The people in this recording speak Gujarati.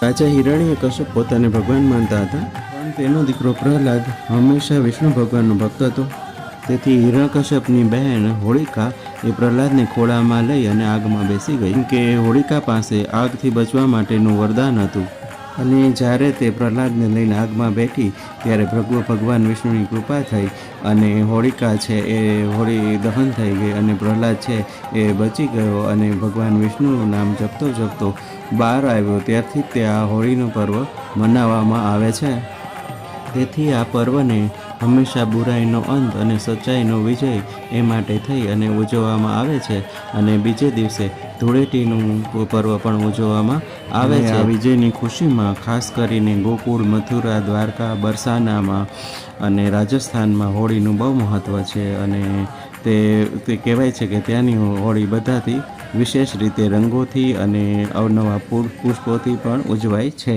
રાજા હિરણ્યકશ્યપ પોતાને ભગવાન માનતા હતા, પણ તેનો દીકરો પ્રહલાદ હંમેશા વિષ્ણુ ભગવાનનો ભક્ત હતો. તેથી હિરણ્યકશ્યપની બહેન હોળિકા એ પ્રહલાદને ખોળામાં લઈ અને આગમાં બેસી ગઈ, કે હોળિકા પાસે આગથી બચવા માટેનું વરદાન હતું. અને જ્યારે તે પ્રહલાદને લઈને આગમાં બેઠી ત્યારે ભગવાન વિષ્ણુની કૃપા થઈ અને હોળિકા છે એ હોળી દહન થઈ ગઈ અને પ્રહલાદ છે એ બચી ગયો અને ભગવાન વિષ્ણુનું નામ જપતો જપતો બહાર આવ્યો. ત્યારથી તે આ હોળીનો પર્વ મનાવવામાં આવે છે. તેથી આ પર્વને હંમેશા બુરાઈનો અંત અને સચ્ચાઈનો વિજય એ માટે થઈ અને ઉજવવામાં આવે છે. અને બીજે દિવસે ધૂળેટીનું પર્વ પણ ઉજવવામાં આવે છે. આ વિજયની ખુશીમાં ખાસ કરીને ગોકુળ, મથુરા, દ્વારકા, બરસાનામાં અને રાજસ્થાનમાં હોળીનું બહુ મહત્ત્વ છે. અને તે કહેવાય છે કે ત્યાંની હોળી બધાથી વિશેષ રીતે રંગોથી અને અવનવા પુષ્પોથી પણ ઉજવાય છે.